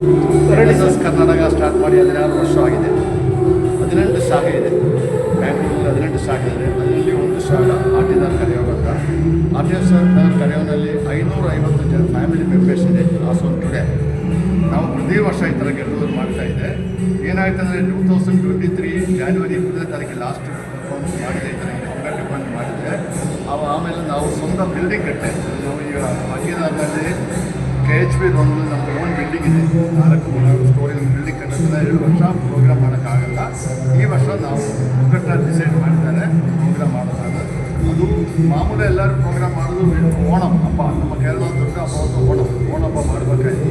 NSS Karnataka start ಮಾಡಿ 16 ವರ್ಷ ಆಗಿದೆ. 18 ಶಾಖೆ ಇದೆ. ಬ್ಯಾಂಗ್ಳೂರಲ್ಲಿ 18 ಶಾಖೆ ಇದೆ. ಅದರಲ್ಲಿ ಒಂದು ಶಾಖೆ ಆಟಿದಾರ್ ಕರೆಯೋಗ ಅಂತ. ಆಟಿದಾರ್ ಕರೆಯೋನಲ್ಲಿ 550 ಜನ ಫ್ಯಾಮಿಲಿ ಮೆಂಬರ್ಸ್ ಇದೆ. ಆಸೋನ್ ಟುಡೇ ನಾವು ಪ್ರತಿ ವರ್ಷ ಈ ಥರ ಗೆಟ್ ಮಾಡ್ತಾ ಇದೆ. ಏನಾಯ್ತು ಅಂದರೆ 2023 ಜಾನ್ವರಿ 1ನೇ ತಾರೀಕಿಗೆ ಲಾಸ್ಟ್ ಪರ್ಫಾರ್ಮೆನ್ಸ್ ಮಾಡಿದೆ. ಈ ಥರ ಡಿಪೆಂಡ್ ಮಾಡಿದೆ. ಆಮೇಲೆ ನಾವು ಸ್ವಂತ ಬಿಲ್ಡಿಂಗ್ ಕಟ್ಟೆ. ನಾವು ಈಗ ಆಟಿದಾರ್ನಲ್ಲಿ KHP ರೋಡಲ್ಲಿ ನಮ್ಮದು ಓನ್ ಬಿಲ್ಡಿಂಗ್ ಇದೆ. 4 ಸ್ಟೋರಿ ಬಿಲ್ಡಿಂಗ್ ಕಟ್ಟೋದನ್ನ 2 ವರ್ಷ ಪ್ರೋಗ್ರಾಮ್ ಮಾಡೋಕ್ಕಾಗಲ್ಲ. ಈ ವರ್ಷ ನಾವು ಒಗ್ಗಟ್ಟಾಗಿ ಡಿಸೈಡ್ ಮಾಡಿದ್ದಾರೆ ಪ್ರೋಗ್ರಾಮ್ ಮಾಡೋದಾಗ. ಅದು ಮಾಮೂಲಿ ಎಲ್ಲರೂ ಪ್ರೋಗ್ರಾಮ್ ಮಾಡೋದು ಓಣಂ ಹಬ್ಬ. ನಮ್ಮ ಕೇರಳ ದೊಡ್ಡ ಹಬ್ಬ ಓಣ ಹಬ್ಬ ಮಾಡಬೇಕಾಯ್ತು.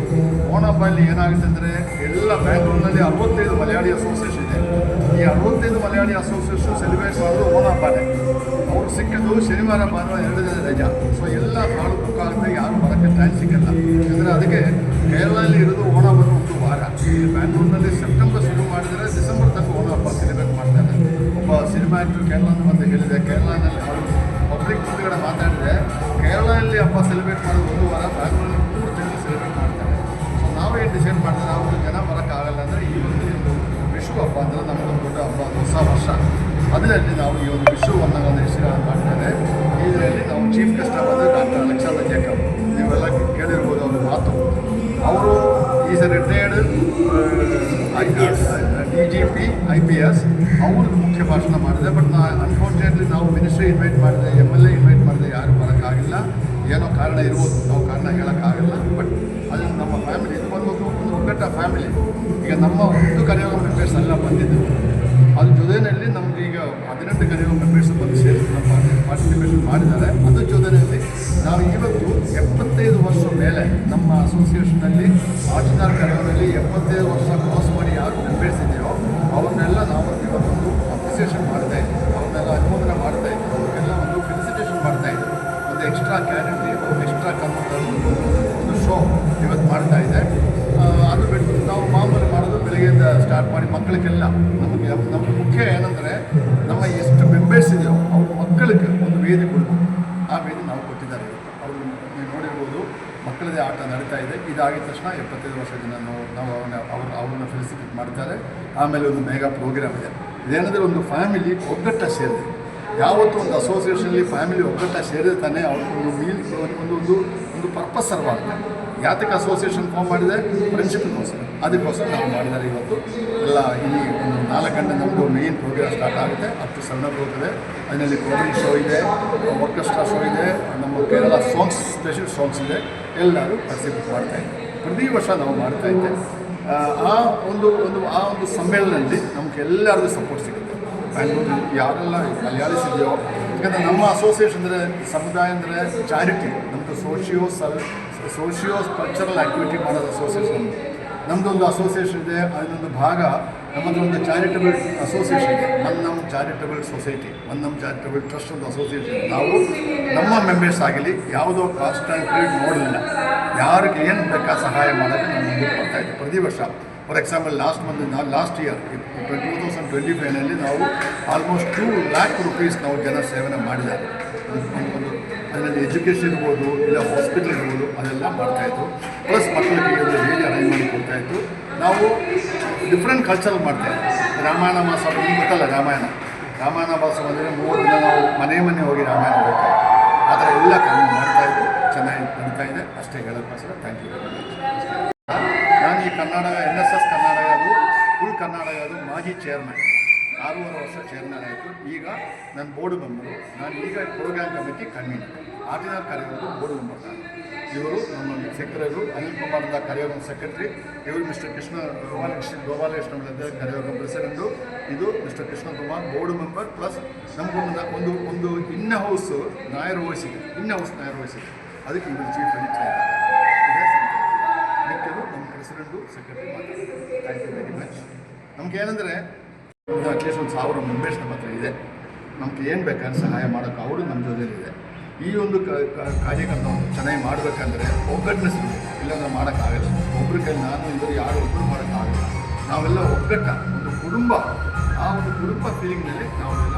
ಓಣ ಹಬ್ಬಲ್ಲಿ ಏನಾಗುತ್ತೆ ಅಂದರೆ ಎಲ್ಲ ಬ್ಯಾಂಗ್ಳೂರಿನಲ್ಲಿ 65 ಮಲಯಾಳಿ ಅಸೋಸಿಯೇಷನ್ ಇದೆ. ಈ 65 ಮಲಯಾಳಿ ಅಸೋಸಿಯೇಷನ್ ಸೆಲೆಬ್ರೇಟ್ ಮಾಡೋದು ಓಣ ಹಬ್ಬನೇ. ಅವ್ರು ಸಿಕ್ಕಿದ್ದು ಶನಿವಾರ ಭಾನುವಾರ 2 ದಿನ ರಜಾ. ಸೊ ಎಲ್ಲ ಕಾಳು ಬುಕ್ ಆಗುತ್ತೆ, ಯಾರು ಬರೋಕ್ಕೆ ಟೈಮ್ ಸಿಕ್ಕಲ್ಲ. ಯಾಕಂದರೆ ಅದಕ್ಕೆ ಕೇರಳದಲ್ಲಿ ಇರೋದು ಓಣ ಹಬ್ಬ ಒಂದು ವಾರ. ಬ್ಯಾಂಗ್ಳೂರಿನಲ್ಲಿ ಸೆಪ್ಟೆಂಬರ್ ಶುರು ಮಾಡಿದರೆ ಡಿಸೆಂಬರ್ ತನಕ ಓಣ ಹಬ್ಬ ಸೆಲೆಬ್ರೇಟ್ ಮಾಡ್ತಾರೆ. ಒಬ್ಬ ಸಿನಿಮಾ ಆ್ಯಕ್ಟ್ರು ಕೇರಳನ ಬಂದು ಹೇಳಿದೆ, ಕೇರಳನಲ್ಲಿ ಅವರು ಪಬ್ಲಿಕ್ ಮುಂದುಗಡೆ ಮಾತಾಡಿದ್ರೆ ಕೇರಳದಲ್ಲಿ ಹಬ್ಬ ಸೆಲೆಬ್ರೇಟ್ ಮಾಡೋದು ಒಂದು ವಾರ, ಬ್ಯಾಂಗ್ಳೂರಲ್ಲಿ 3 ತಿಂಗಳು ಸೆಲೆಬ್ರೇಟ್ ಮಾಡ್ತಾರೆ. ಸೊ ನಾವೇ ಡಿಸೈಡ್ ಮಾಡ್ತಾರೆ ಅವ್ರಿಗೆ ಜನ ಬರೋಕ್ಕಾಗಲ್ಲ ಅಂದರೆ ಈ ಒಂದು ವಿಶ್ವ ಹಬ್ಬ ಅಂದರೆ ನಮಗೊಂದು ದೊಡ್ಡ ಹಬ್ಬ, ಹೊಸ ವರ್ಷ. ಅದರಲ್ಲಿ ನಾವು ಈ ಒಂದು ವಿಶ್ವವನ್ನು ಹೆಸರು ಮಾಡ್ತಾರೆ. ಇದರಲ್ಲಿ ನಾವು ಚೀಫ್ ಗೆಸ್ಟ್ ಬಂದು ಡಾಕ್ಟರ್ ಅಲೆಕ್ಸಾಂಡರ್ ಜೇಕಬ್. ನೀವೆಲ್ಲ ಕೇಳಿರ್ಬೋದು ಅವ್ರ ಮಾತು. ಅವರು is A retired DGP IPS. ಅವ್ರಿಗೆ ಮುಖ್ಯ ಭಾಷಣ ಮಾಡಿದೆ. ಬಟ್ ಅನ್ಫಾರ್ಚುನೇಟ್ಲಿ ನಾವು ಮಿನಿಸ್ಟ್ರಿ ಇನ್ವೈಟ್ ಮಾಡಿದೆ, MLA ಇನ್ವೈಟ್ ಮಾಡಿದೆ, ಯಾರು ಬರೋಕ್ಕಾಗಿಲ್ಲ. ಏನೋ ಕಾರಣ ಇರ್ಬೋದು, ನಾವು ಕಾರಣ ಹೇಳೋಕ್ಕಾಗಲ್ಲ. ಬಟ್ ಅದು ನಮ್ಮ ಫ್ಯಾಮಿಲಿ, ಇದು ಒಂದು ಒಗ್ಗಟ್ಟ ಫ್ಯಾಮಿಲಿ. ಈಗ ನಮ್ಮ ಒಂದು ಕರೆಯುವ ಮೆಂಬರ್ಸ್ ಎಲ್ಲ ಬಂದಿದ್ದು. ಅದ್ರ ಜೊತೆಯಲ್ಲಿ ನಮ್ಗೆ ಈಗ 18 ಕರೆಯುವ ಮೆಂಬರ್ಸ್ ಬಂದು ಸೇರಿ ನಮ್ಮ ಪಾರ್ಟಿಸಿಪೇಷನ್ ಮಾಡಿದ್ದಾರೆ. ಅದ್ರ ಜೊತೆಯಲ್ಲಿ ನಾವು ಇವತ್ತು 75 ವರ್ಷ ಮೇಲೆ ನಮ್ಮ ಅಸೋಸಿಯೇಷನಲ್ಲಿ ಆಟಿದಾರ್ ಕರೆಯೋನಲ್ಲಿ 75 ವರ್ಷ ಕ್ರಾಸ್ ಮಾಡಿ ಯಾರು ಮೆಂಬರ್ಸ್ ಇದೆಯೋ ಅವ್ರನ್ನೆಲ್ಲ ನಾವು ಇವತ್ತೊಂದು ಅಪ್ರಿಸಿಯೇಷನ್ ಮಾಡ್ತಾಯಿದ್ವಿ. ಅವ್ರನ್ನೆಲ್ಲ ಅನುಮೋದನೆ ಮಾಡ್ತಾಯಿದ್ವಿ. ಅವ್ರಿಗೆಲ್ಲ ಒಂದು ಫೆಲಿಸಿಟೇಷನ್ ಮಾಡ್ತಾಯಿದ್ವಿ. ಒಂದು ಎಕ್ಸ್ಟ್ರಾ ಕ್ಯಾರಿಟಿ, ಒಂದು ಎಕ್ಸ್ಟ್ರಾ ಒಂದು ಶೋ ಇವತ್ತು ಮಾಡ್ತಾಯಿದೆ. ಅದು ಬಿಟ್ಟು ನಾವು ಮಾಮೂಲಿ ಮಾಡೋದು ಬೆಳಗ್ಗೆಯಿಂದ ಸ್ಟಾರ್ಟ್ ಮಾಡಿ ಮಕ್ಕಳಿಗೆಲ್ಲ ನಮ್ಮ ಮುಖ್ಯ ಏನಂದರೆ ನಮ್ಮ ಎಷ್ಟು ಮೆಂಬರ್ಸ್ ಇದೆಯೋ ಅವ್ರ ಮಕ್ಕಳಿಗೆ ಒಂದು ವೇದಿ ಕೊಡಬೇಕು. ಆ ವೇದಿ ನಾವು ಕೊಟ್ಟಿದ್ದಾರೆ. ಅವರು ನೀವು ನೋಡಿರ್ಬೋದು, ಮಕ್ಕಳದೇ ಆಟ ನಡೀತಾ ಇದೆ. ಇದಾಗಿದ ತಕ್ಷಣ 75 ವರ್ಷ ಜನ ನಾವು ಅವ್ರನ್ನ ಫೆಲಿಸಿಟೇಟ್ ಮಾಡ್ತಾರೆ. ಆಮೇಲೆ ಒಂದು ಮೇಗಾ ಪ್ರೋಗ್ರಾಮ್ ಇದೆ. ಇದೇನಂದರೆ ಒಂದು ಫ್ಯಾಮಿಲಿ ಒಗ್ಗಟ್ಟ ಸೇರಿದೆ. ಯಾವತ್ತೂ ಒಂದು ಅಸೋಸಿಯೇಷನಲ್ಲಿ ಫ್ಯಾಮಿಲಿ ಒಗ್ಗಟ್ಟ ಸೇರಿದ ತಾನೇ ಅವ್ರಿಗೊಂದು ಒಂದು ಪರ್ಪಸ್ ಸರ್ವ್ ಆಗುತ್ತೆ. ಯಾತಕ್ಕೆ ಅಸೋಸಿಯೇಷನ್ ಫಾರ್ಮ್ ಮಾಡಿದೆ? ಫ್ರೆಂಡ್ಶಿಪ್ಗೋಸ್ಕರ. ಅದಕ್ಕೋಸ್ಕರ ನಾವು ಮಾಡಿದ್ದಾರೆ. ಇವತ್ತು ಎಲ್ಲ ಇಲ್ಲಿ ಒಂದು 4 ಗಂಟೆ ನಮ್ಮದು ಮೇನ್ ಪ್ರೋಗ್ರಾಮ್ ಸ್ಟಾರ್ಟ್ ಆಗುತ್ತೆ. 10 ಸೆಮಿನಾರ್ ಹೋಗ್ತದೆ. ಅದರಲ್ಲಿ ಕಾಮಿಡಿ ಶೋ ಇದೆ, ಆರ್ಕೆಸ್ಟ್ರಾ ಶೋ ಇದೆ, ನಮ್ಮ ಕೇರಳ ಸಾಂಗ್ಸ್, ಸ್ಪೆಷಲ್ ಸಾಂಗ್ಸ್ ಇದೆ. ಎಲ್ಲರೂ ಪಾರ್ಟಿಸಿಪೇಟ್ ಮಾಡ್ತಾಯಿದ್ದೆ. ಪ್ರತಿ ವರ್ಷ ನಾವು ಮಾಡ್ತಾಯಿದ್ದೆ. ಆ ಒಂದು ಸಮ್ಮೇಳನದಲ್ಲಿ ನಮಗೆ ಎಲ್ಲರಿಗೂ ಸಪೋರ್ಟ್ ಸಿಗುತ್ತೆ. ಬ್ಯಾಂಗ್ಳೂರಲ್ಲಿ ಯಾರೆಲ್ಲ ಮಲಯಾಳೀಸ್ ಇದೆಯೋ, ಯಾಕಂದರೆ ನಮ್ಮ ಅಸೋಸಿಯೇಷನ್ ಅಂದರೆ ಸಮುದಾಯ ಅಂದರೆ ಚಾರಿಟಿ. ನಮ್ಮದು ಸೋಷಿಯೋ ಕಲ್ಚರಲ್ ಆ್ಯಕ್ಟಿವಿಟಿ ಮಾಡೋದು ಅಸೋಸಿಯೇಷನ್. ನಮ್ಮದೊಂದು ಅಸೋಸಿಯೇಷನ್ ಇದೆ. ಅದೊಂದು ಭಾಗ ನಮ್ಮದೊಂದು ಚಾರಿಟಬಲ್ ಅಸೋಸಿಯೇಷನ್ ಇದೆ. ನಮ್ಮ ಚಾರಿಟಬಲ್ ಸೊಸೈಟಿ, ನಮ್ಮ ಚಾರಿಟಬಲ್ ಟ್ರಸ್ಟ್ ಒಂದು ಅಸೋಸಿಯೇಷನ್. ನಾವು ನಮ್ಮ ಮೆಂಬರ್ಸ್ ಆಗಲಿ ಯಾವುದೋ ಕಾಸ್ಟ್ ಆ್ಯಂಡ್ ಕ್ರೆಡಿಟ್ ನೋಡಲಿಲ್ಲ. ಯಾರಿಗೆ ಏನು ಬೇಕಾ ಸಹಾಯ ಮಾಡೋಕ್ಕೆ ನಾವು ಮುಂದೆ ಬರ್ತಾಯಿದ್ವಿ ಪ್ರತಿ ವರ್ಷ. ಫಾರ್ ಎಕ್ಸಾಂಪಲ್ ಲಾಸ್ಟ್ ಇಯರ್ 2025ನಲ್ಲಿ ನಾವು ಆಲ್ಮೋಸ್ಟ್ 2 lakh rupees ನಾವು ಜನ ಸೇವನೆ ಮಾಡಿದ್ದಾರೆ. ಅದರಲ್ಲಿ ಎಜುಕೇಷನ್ ಇರ್ಬೋದು, ಇಲ್ಲ ಹಾಸ್ಪಿಟಲ್ ಇರ್ಬೋದು, ಅದೆಲ್ಲ ಮಾಡ್ತಾಯಿದ್ರು. ಪ್ಲಸ್ ಮಕ್ಕಳಿಗೆ ಒಂದು ವೇದಿ ಅರೇಂಜ್ ಮಾಡಿ ಕೊಡ್ತಾಯಿತ್ತು. ನಾವು ಡಿಫ್ರೆಂಟ್ ಕಲ್ಚರ್ ಮಾಡ್ತಾಯಿದ್ವಿ. ರಾಮಾಯಣ ಮಾಸ ಗೊತ್ತಲ್ಲ, ರಾಮಾಯಣ ಮಾಸ ಬಂದರೆ 3 ದಿನ ನಾವು ಮನೆ ಹೋಗಿ ರಾಮಾಯಣ ಹೋಗ್ತಾಯಿದ್ವಿ. ಆ ಥರ ಎಲ್ಲ ಕಮ್ಮಿ ಮಾಡ್ತಾಯಿದ್ದು. ಚೆನ್ನಾಗಿ ನಡೀತಾ ಇದೆ. ಅಷ್ಟೇ ಹೇಳೋಕ್ಕೋಸ್ಕರ ಥ್ಯಾಂಕ್ ಯು ವೆರಿ ಮಚ್. ನಾನು ಈ NSS ಕರ್ನಾಟಕದು ಫುಲ್ ಕರ್ನಾಟಕದು ಮಾಜಿ ಚೇರ್ಮನ್. 6.5 ವರ್ಷ ಚೇರ್ಮನ್ ಆಯಿತು. ಈಗ ನನ್ನ ಬೋರ್ಡ್ ಮೆಂಬರು. ನಾನು ಈಗ ಪ್ರೋಗ್ರಾಮ್ ಕಮಿಟಿ ಕನ್ವೀನರ್. ಆಟಿದಾರ್ ಕರೆಯೋದು ಬೋರ್ಡ್ ಮೆಂಬರ್ ನಾನು. ಇವರು ನಮ್ಮ ಸೆಕ್ರೆಟರಿ ಅನಿಲ್ ಕುಮಾರ್ ಅಂತ ಕರೆಯೋರು ಸೆಕ್ರೆಟರಿ. ಇವರು ಮಿಸ್ಟರ್ ಕೃಷ್ಣ ಗೋಪಾಲಕೃಷ್ಣ ಕರೆಯೋರು ಪ್ರೆಸಿಡೆಂಟು. ಇದು mister Krishna Kumar board member. Plus ನಮಗೊಂದು ಒಂದು ಇನ್ ಹೌಸ್ ನಾಯರ್ ವಹಿಸಿದೆ. ಅದಕ್ಕೆ ಇವರು ಚೀಫ್ ಎಡಿಟರ್ ಮಿಕ್ಕದು ನಮ್ಮ ಪ್ರೆಸಿಡೆಂಟು ಸೆಕ್ರೆಟರಿ ಮಾತಾಡ್ತಾರೆ. Thank you very much. ನಮಗೇನೆಂದರೆ ಅಟ್ಲೀಸ್ಟ್ ಒಂದು 1000 ಮೆಂಬರ್ಸ್ ನಮ್ಮ ಹತ್ರ ಇದೆ. ನಮ್ಗೆ ಏನು ಬೇಕಾದ್ರೆ ಸಹಾಯ ಮಾಡೋಕ್ಕೆ ಅವರು ನಮ್ಮ ಜೊತೆಲಿದೆ. ಈ ಒಂದು ಕಾರ್ಯಕ್ರಮವನ್ನು ಚೆನ್ನಾಗಿ ಮಾಡಬೇಕಂದ್ರೆ ಒಗ್ಗಟ್ಟಿನ ಸಿಗಬೇಕು. ಇಲ್ಲಾಂದ್ರೆ ಮಾಡೋಕ್ಕಾಗಲ್ಲ. ಒಬ್ಬರ ಕೈ ನಾನು ಇವರು ಯಾರು ಒಬ್ಬರು ಮಾಡೋಕ್ಕಾಗಲ್ಲ. ನಾವೆಲ್ಲ ಒಗ್ಗಟ್ಟ ಒಂದು ಕುಟುಂಬ, ಆ ಒಂದು ಕುಟುಂಬ ಫೀಲಿಂಗ್ನಲ್ಲಿ ನಾವೆಲ್ಲ